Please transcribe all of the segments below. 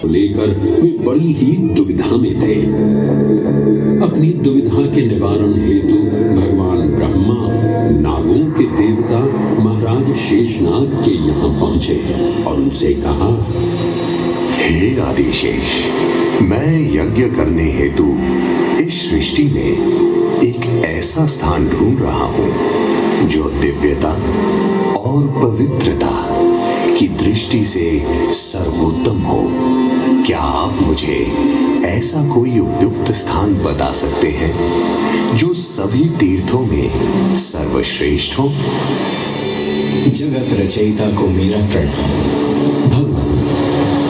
लेकर वे बड़ी ही दुविधा में थे। अपनी दुविधा के निवारण हेतु भगवान ब्रह्मा नागों के देवता महाराज शेषनाग के यहाँ पहुंचे और उनसे कहा, हे आदिशेष, मैं यज्ञ करने हेतु इस सृष्टि में एक ऐसा स्थान ढूंढ रहा हूं जो दिव्यता और पवित्रता की दृष्टि से सर्वोत्तम हो। क्या आप मुझे ऐसा कोई उपयुक्त स्थान बता सकते हैं जो सभी तीर्थों में सर्वश्रेष्ठ हो? जगत रचयिता को मेरा प्रणाम। भगवान,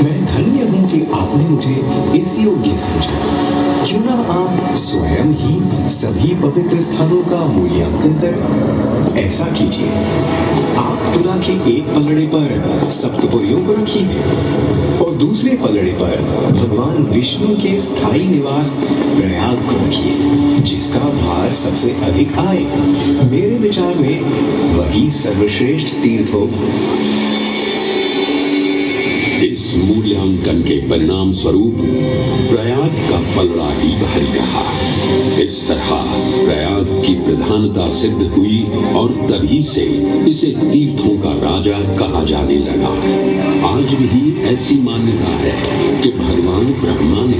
मैं धन्य हूं कि आपने मुझे इस योग्य समझा। क्यों ना आप स्वयं ही सभी पवित्र स्थानों का मूल्यांकन करें। ऐसा कीजिए, आप तुला के एक पलड़े पर सप्तपुरियों को रखिए और दूसरे पलड़े पर भगवान विष्णु के स्थायी निवास प्रयाग को रखिए, जिसका भार सबसे अधिक आए। मेरे विचार में वही सर्वश्रेष्ठ तीर्थ होगा। इस मूल्यांकन के परिणाम स्वरूप प्रयाग का पलड़ा ही भारी रहा। इस तरह प्रयाग की प्रधानता सिद्ध हुई और तभी से इसे तीर्थों का राजा कहा जाने लगा। आज भी ऐसी मान्यता है कि भगवान ब्रह्मा ने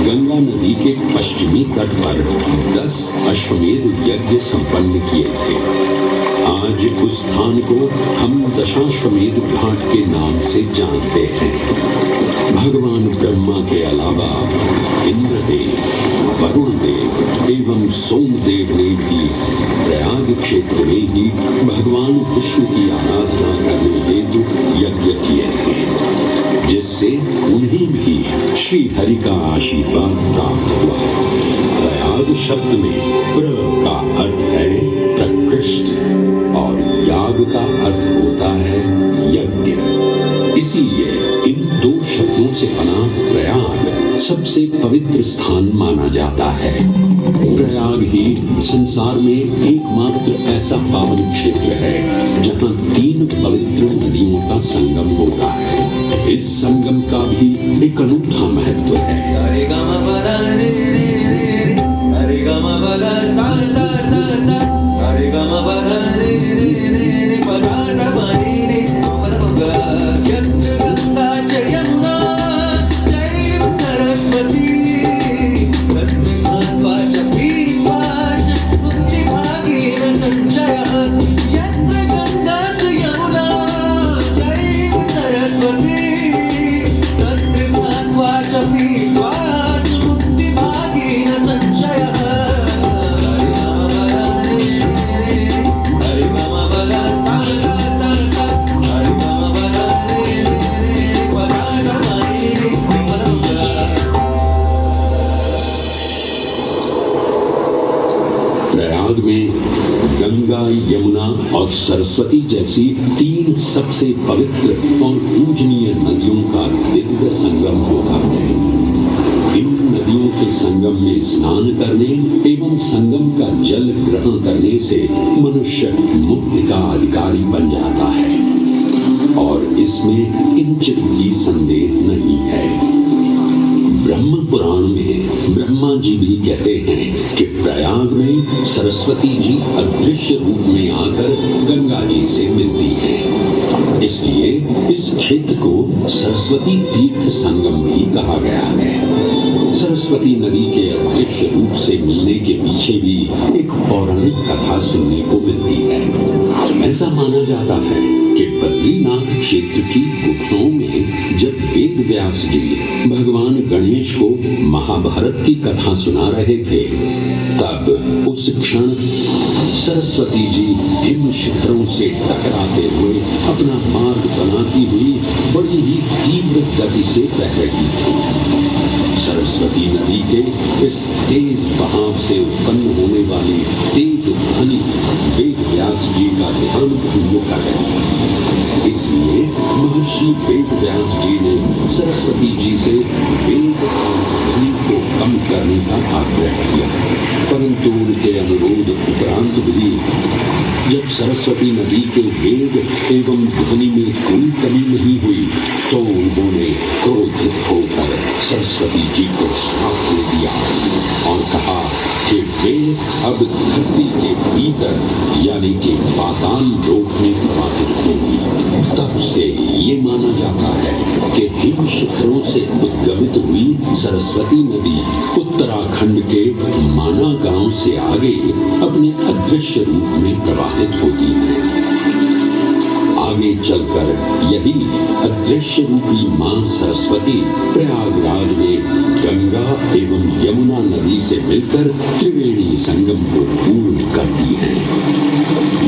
गंगा नदी के पश्चिमी तट पर 10 अश्वमेध यज्ञ संपन्न किए थे। आज उस स्थान को हम दशाश्वमेध घाट के नाम से जानते हैं। भगवान ब्रह्मा के अलावा इंद्रदेव, वरुण देव एवं सोमदेव ने भी प्रयाग क्षेत्र में ही भगवान विष्णु की आराधना करने हेतु यज्ञ किए थे, जिससे उन्हें भी श्री हरि का आशीर्वाद प्राप्त हुआ। प्रयाग शब्द में प्र का अर्थ है प्रकृष्ट और याग का अर्थ होता है यज्ञ। इसीलिए इन दो शब्दों से बना प्रयाग सबसे पवित्र स्थान माना जाता है। प्रयाग ही संसार में एकमात्र ऐसा पावन क्षेत्र है जहां 3 पवित्र नदियों का संगम होता है। इस संगम का भी एक अनूठा महत्व है। प्रयाग में गंगा, यमुना और सरस्वती जैसी 3 सबसे पवित्र और पूजनीय नदियों का दिव्य संगम होता है। इन नदियों के संगम में स्नान करने एवं संगम का जल ग्रहण करने से मनुष्य मुक्ति का अधिकारी बन जाता है और इसमें किंचित भी संदेह नहीं है। ब्रह्म पुराण में ब्रह्मा जी भी कहते हैं कि प्रयाग में सरस्वती जी अदृश्य रूप में आकर गंगा जी से मिलती हैं। इसलिए इस क्षेत्र को सरस्वती तीर्थ संगम भी कहा गया है। सरस्वती नदी के अदृश्य रूप से मिलने के पीछे भी एक पौराणिक कथा सुनने को मिलती है। ऐसा माना जाता है कि बद्रीनाथ क्षेत्र की गुफाओं में जब वेद व्यास जी भगवान गणेश को महाभारत की कथा सुना रहे थे, तब उस क्षण सरस्वती जी हिम शिखरों से टकराते हुए अपना मार्ग बनाती हुई बड़ी ही तीव्र गति से बह रही थी। सरस्वती नदी के इस तेज बहाव से उत्पन्न होने वाली तेज ध्वनि वेद व्यास जी का ध्यान भंग कर रही। इसलिए महर्षि वेद व्यास जी ने सरस्वती जी से वेद और ध्वनि को कम करने का आग्रह किया, परंतु उनके अनुरोध उपरांत भी जब सरस्वती नदी के वेग एवं ध्वनि में कोई कमी नहीं हुई तो उन्होंने क्रोधित होकर सरस्वती जी को श्राप दे दिया और कहा कि वे अब धरती के भीतर यानी कि पाताल लोक में प्रवाहित होंगी। तब से ये माना जाता है कि हिम शिखरों से उद्गमित हुई सरस्वती नदी उत्तराखंड के माना गांव से आगे अपने अदृश्य रूप में प्रवाहित होती है। आगे चलकर यही अदृश्य रूपी मां सरस्वती प्रयागराज में गंगा एवं यमुना नदी से मिलकर त्रिवेणी संगम को पूर्ण करती है।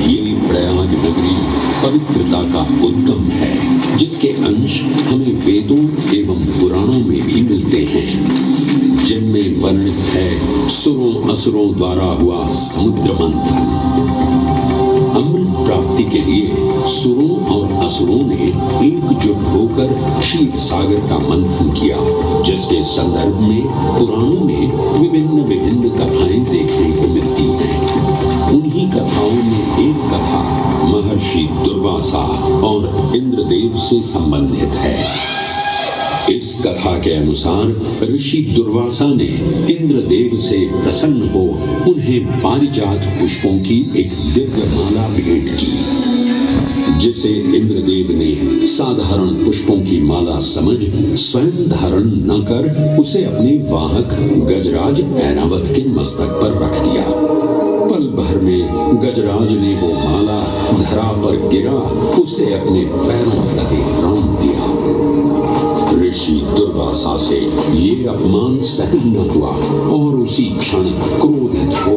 ये प्रयाग नगरी पवित्रता का उद्गम है, जिसके अंश हमें वेदों एवं पुराणों में भी मिलते हैं, जिनमें वर्णित है सुरों असुरों द्वारा हुआ समुद्र मंथन। अमृत प्राप्ति के लिए सुरों और असुरों ने एकजुट होकर क्षीर सागर का मंथन किया, जिसके संदर्भ में पुराणों में विभिन्न कथाएं देखने को मिलती हैं। उन्हीं कथाओं में एक कथा महर्षि दुर्वासा और इंद्रदेव से संबंधित है। इस कथा के अनुसार ऋषि दुर्वासा ने इंद्रदेव से प्रसन्न हो उन्हें पारिजात पुष्पों की एक दिव्य माला भेंट की, जिसे इंद्रदेव ने साधारण पुष्पों की माला समझ स्वयं धारण न कर उसे अपने वाहक गजराज ऐरावत के मस्तक पर रख दिया। पल भर में गजराज ने वो माला धरा पर गिरा उसे अपने पैरों तले रौंद दिया। ऋषि दुर्वासा से ये अपमान सहन न हुआ और उसी क्षण क्रोधित हो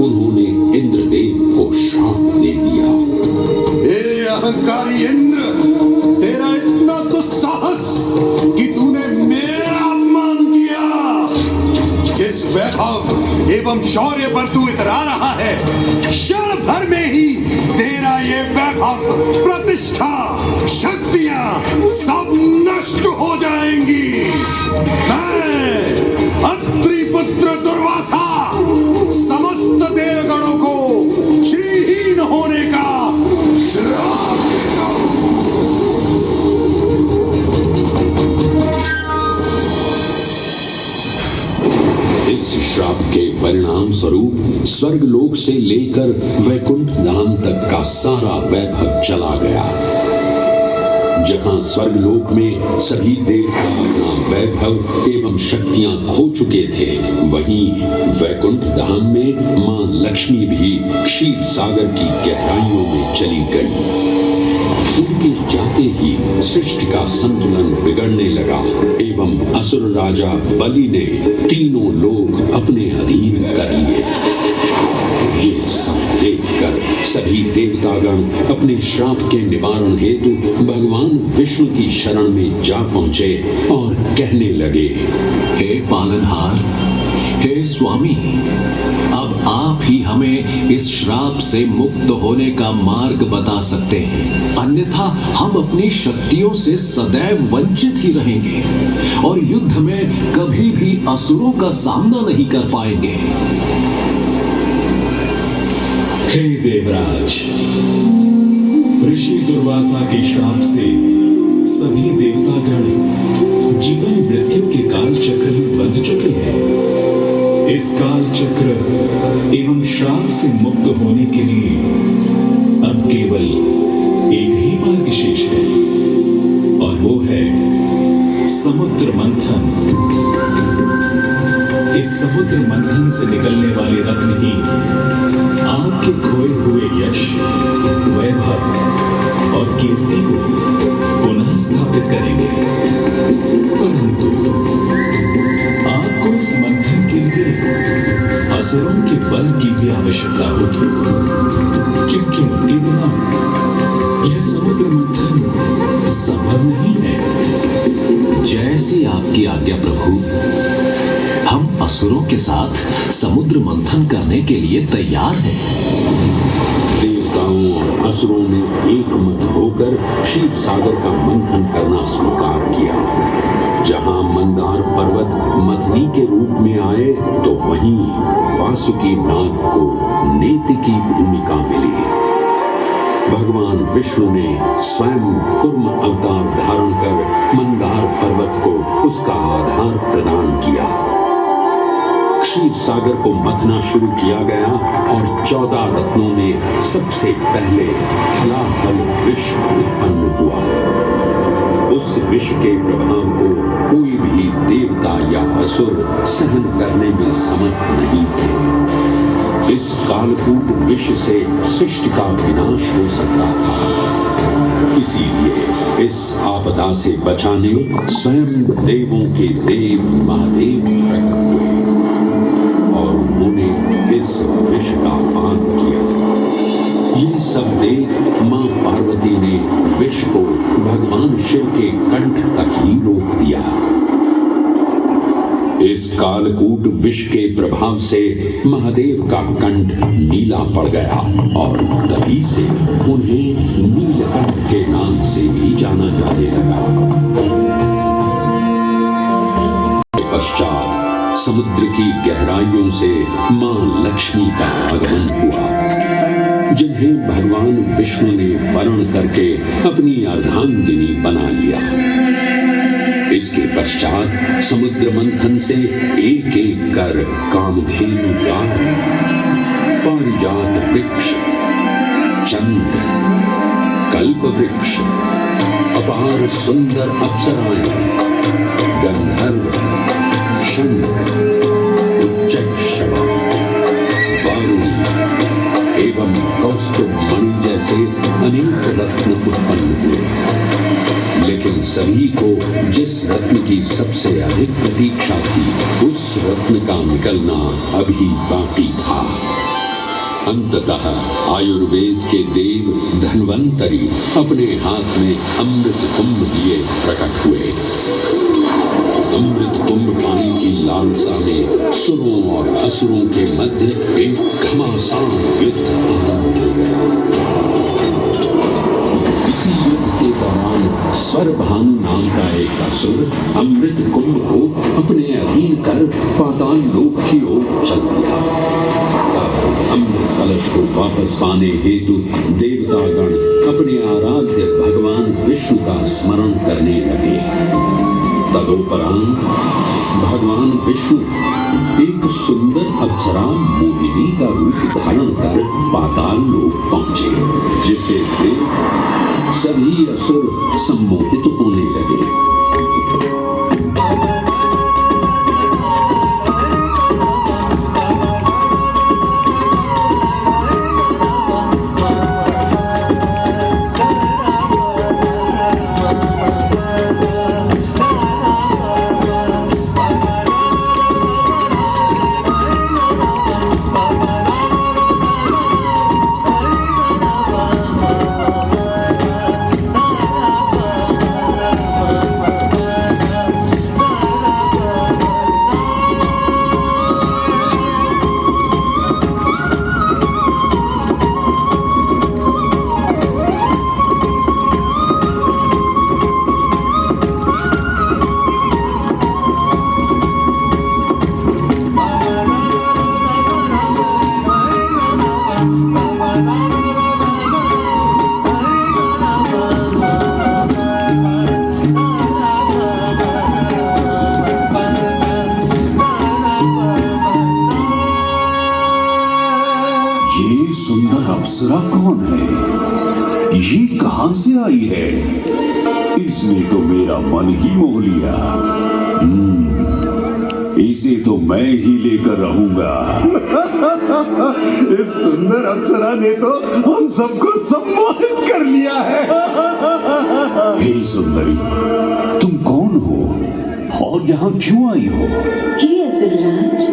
उन्होंने इंद्रदेव को श्राप दे दिया। ए अहंकारी इंद्र, तेरा इतना तो साहस कि तूने मेरा अपमान किया। जिस वैभव एवं शौर्य पर तू इतरा रहा है, क्षण भर में ही तेरा ये वैभव, प्रतिष्ठा, शक्तियां सब नष्ट हो जाएंगी। मैं अत्रि पुत्र दुर्वासा समस्त देवगणों को श्रीहीन होने का श्राप देता हूं। इस श्राप के परिणाम स्वरूप स्वर्गलोक से लेकर वैकुंठ धाम तक का सारा वैभव चला गया। जहां स्वर्गलोक में सभी देवता अपना वैभव एवं शक्तियां खो चुके थे, वहीं वैकुंठ धाम में मां लक्ष्मी भी क्षीर सागर की गहराइयों में चली गई। उनके जाते ही सृष्टि का संतुलन बिगड़ने लगा एवं असुर राजा बलि ने तीनों लोक अपने अधीन कर लिए। ये सब देखकर सभी देवतागण अपने श्राप के निवारण हेतु भगवान विष्णु की शरण में जा पहुंचे और कहने लगे, हे पालनहार, हे स्वामी, अब आप ही हमें इस श्राप से मुक्त होने का मार्ग बता सकते हैं, अन्यथा हम अपनी शक्तियों से सदैव वंचित ही रहेंगे और युद्ध में कभी भी असुरों का सामना नहीं कर पाएंगे। हे देवराज, ऋषि दुर्वासा के श्राप से सभी देवतागण जीवन मृत्यु के काल चक्र में बंध चुके हैं। इस काल चक्र एवं श्राप से मुक्त होने के लिए अब केवल एक ही मार्ग शेष है और वो है समुद्र मंथन। इस समुद्र मंथन से निकलने वाले रत्न ही आपके खोए हुए यश, वैभव और कीर्ति को पुनः स्थापित करेंगे। परंतु आपको इस मंथन के लिए असुरों के बल की भी आवश्यकता होगी, क्योंकि उनके बिना यह समुद्र मंथन संभव नहीं है। जैसी आपकी आज्ञा प्रभु, हम असुरों के साथ समुद्र मंथन करने के लिए तैयार हैं। देवताओं और असुरों ने एकमत होकर क्षीर सागर का मंथन करना स्वीकार किया। जहां मंदार पर्वत मथनी के रूप में आए तो वहीं वासुकी नाग को नेति की भूमिका मिली। भगवान विष्णु ने स्वयं कूर्म अवतार धारण कर मंदार पर्वत को उसका आधार प्रदान किया। क्षीर सागर को मथना शुरू किया गया और 14 रत्नों में सबसे पहले हलाहल विष उत्पन्न हुआ। उस विष के प्रभाव को कोई भी देवता या असुर सहन करने में समर्थ नहीं थे। इस कालकूट विष से सृष्टि का विनाश हो सकता था। इसीलिए इस आपदा से बचाने स्वयं देवों के देव महादेव प्रकट हुए और उन्होंने इस विष का पान किया। ये सब देख मां पार्वती ने विष को भगवान शिव के कंठ तक ही रोक दिया। इस कालकूट विष के प्रभाव से महादेव का कंठ नीला पड़ गया और तभी से उन्हें नीलकंठ के नाम से भी जाना जाने लगा। पश्चात समुद्र की गहराइयों से मां लक्ष्मी का आगमन हुआ, जिन्हें भगवान विष्णु ने वर्ण करके अपनी अर्धांगिनी बना लिया। इसके पश्चात समुद्र मंथन से एक एक कर कामधेनु गाय, पारिजात वृक्ष, चंद्र, कल्प वृक्ष, अपार सुंदर अप्सराएं, गंधर्व, शंख, उच्चैःश्रवा, वारुणी एवं कौस्तुभ मणि जैसे अनेक रत्न उत्पन्न हुए। लेकिन सभी को जिस रत्न की सबसे अधिक प्रतीक्षा थी, उस रत्न का निकलना अभी बाकी था। अंततः आयुर्वेद के देव धन्वंतरी अपने हाथ में अमृत कुंभ लिए प्रकट हुए। अमृत कुंभ पानी की लालसा में सुरों और असुरों के मध्य एक घमासान युद्ध आरंभ हो गया। इसी युद्ध के दौरान स्वरभानु नाम का एक असुर अमृत कुंभ को अपने अधीन कर पाताल लोक की ओर चल दिया। अमृत कलश को वापस पाने हेतु देवतागण अपने आराध्य भगवान विष्णु का स्मरण करने लगे। तदोपरांत भगवान विष्णु एक सुंदर अप्सरा मोहिनी का रूप धारण कर पाताल लोक पहुंचे, जिसे देख सभी असुर सम्मोहित होने लगे। अप्सरा कौन है? ये कहां से आई है? इसने तो मेरा मन ही मोह लिया। इसे तो मैं ही लेकर रहूंगा। इस सुंदर अप्सरा ने तो हम सबको सम्मोहित कर लिया है। हे सुंदरी, तुम कौन हो और यहाँ क्यों आई हो? हे असुरराज,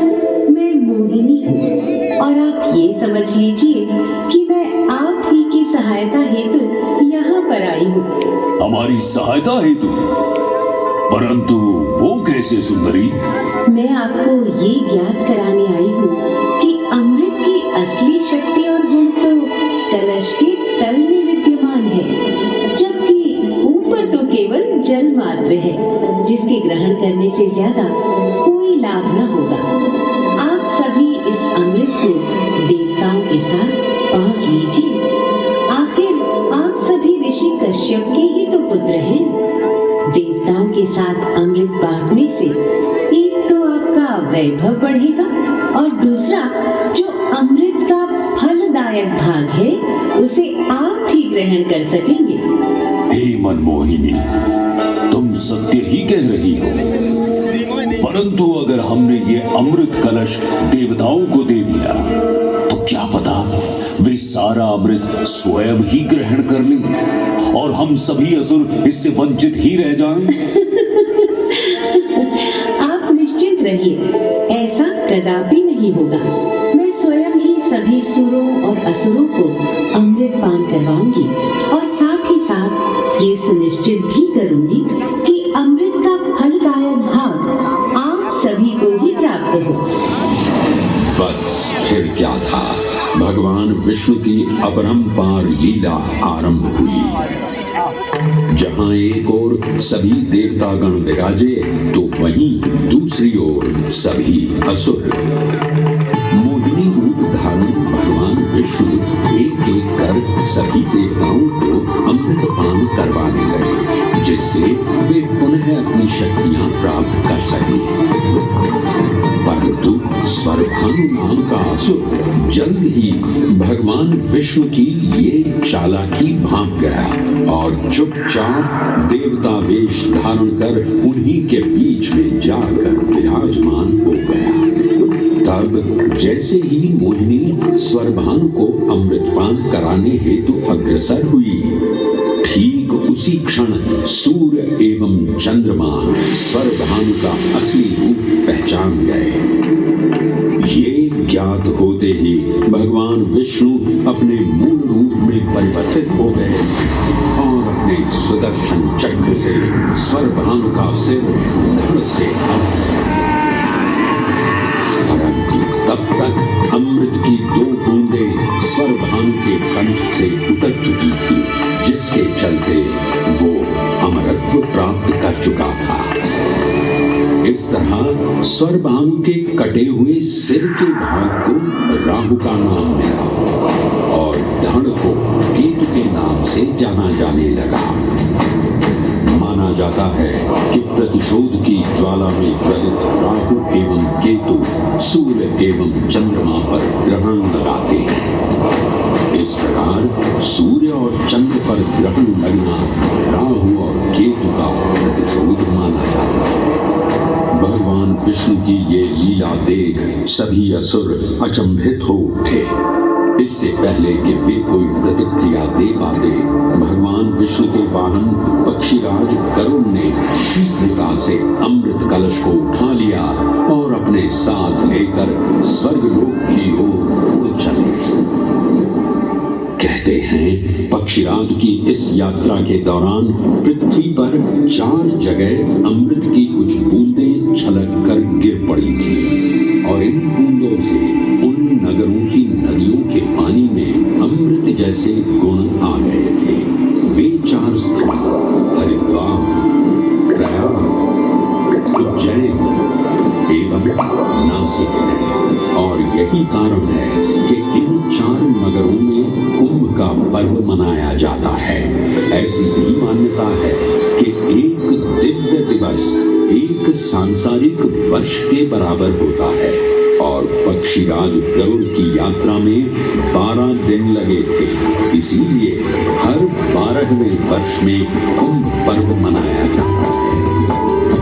मैं मोहिनी हूँ और आप ये समझ लीजिए कि मैं आप ही की सहायता हेतु यहाँ पर आई हूँ। हमारी सहायता हेतु? परंतु वो कैसे सुंदरी? मैं आपको ये ज्ञात कराने आई हूँ कि अमृत की असली शक्ति और गुण तो कलश के तल में विद्यमान है, जबकि ऊपर तो केवल जल मात्र है, जिसके ग्रहण करने से ज्यादा कोई लाभ न होगा। आप सभी इस अमृत को देवताओं के साथ बांट लीजिए। आखिर मिलेगा, और दूसरा जो अमृत का फलदायक भाग है उसे आप ही ग्रहण कर सकेंगे। हे मनमोहिनी, तुम सत्य ही कह रही हो, परंतु अगर हमने ये अमृत कलश देवताओं को दे दिया तो क्या पता वे सारा अमृत स्वयं ही ग्रहण कर लें और हम सभी असुर इससे वंचित ही रह जाएं। आप निश्चिंत रहिए, ऐसा कदापि नहीं होगा। मैं स्वयं ही सभी सुरों और असुरों को अमृत पान करवाऊंगी और साथ ही साथ ये सुनिश्चित भी करूंगी कि अमृत का फलदायक भाग आप सभी को ही प्राप्त हो। बस फिर क्या था, भगवान विष्णु की अपरंपार लीला आरंभ हुई। जहां एक ओर सभी देवतागण विराजे तो वहीं दूसरी ओर सभी असुर। मोहिनी रूप धारण भगवान विष्णु एक एक कर सभी देवताओं को अमृत पान करवाने लगे, जिससे वे पुनः अपनी शक्तियां प्राप्त कर सकें। परंतु स्वरभानु नाम का असुर जल्द ही भगवान विष्णु की ये चालाकी भांप गया और चुपचाप देवता वेश धारण कर उन्हीं के बीच में जाकर विराजमान हो गया। तब जैसे ही मोहिनी स्वरभानु को अमृतपान कराने हेतु अग्रसर हुई, ठीक उसी क्षण सूर्य एवं चंद्रमा स्वरभानु का असली रूप पहचान गए। ये ज्ञात होते ही भगवान विष्णु अपने मूल रूप में परिवर्तित हो गए और अपने सुदर्शन चक्र से स्वरभानु का सिर धड़ से परंतु तब तक अमृत की 2 बूंदें स्वरभानु के कंठ से उतर चुकी थी, जिसके चलते वो अमरत्व प्राप्त कर चुका था। इस तरह स्वरभानु के कटे हुए सिर के भाग को राहु का नाम मिला और धड़ को केतु के नाम से जाना जाने लगा। माना जाता है कि प्रतिशोध की ज्वाला में ज्वलित राहु एवं केतु सूर्य एवं चंद्रमा पर ग्रहण लगाते हैं। इस प्रकार सूर्य और चंद्र पर ग्रहण लगना राहु और केतु का प्रतिशोध माना जाता है। भगवान विष्णु की ये लीला देख सभी असुर अचंभित हो उठे। इससे पहले कि वे कोई प्रतिक्रिया दे पाते, भगवान विष्णु के वाहन पक्षीराज गरुड़ ने शीघ्रता से अमृत कलश को उठा लिया और अपने साथ लेकर स्वर्गलोक की ओर उड़ चले। कहते हैं पक्षीराज की इस यात्रा के दौरान पृथ्वी पर 4 जगह अमृत की कुछ बूंदें छलक कर गिर पड़ी थी और इन बूंदों से उन नगरों की नदियों के पानी में अमृत जैसे गुण आ गए थे। वे 4 स्थान हरिद्वार, प्रयाग, उज्जैन एवं नासिक है और यही कारण है कि इन 4 नगरों में कुंभ का पर्व मनाया जाता है। ऐसी भी मान्यता है कि एक दिव्य दिवस एक सांसारिक वर्ष के बराबर होता है और पक्षीराज गरुड़ की यात्रा में 12 दिन लगे थे। इसीलिए हर 12वें वर्ष में कुंभ पर्व मनाया जाता है।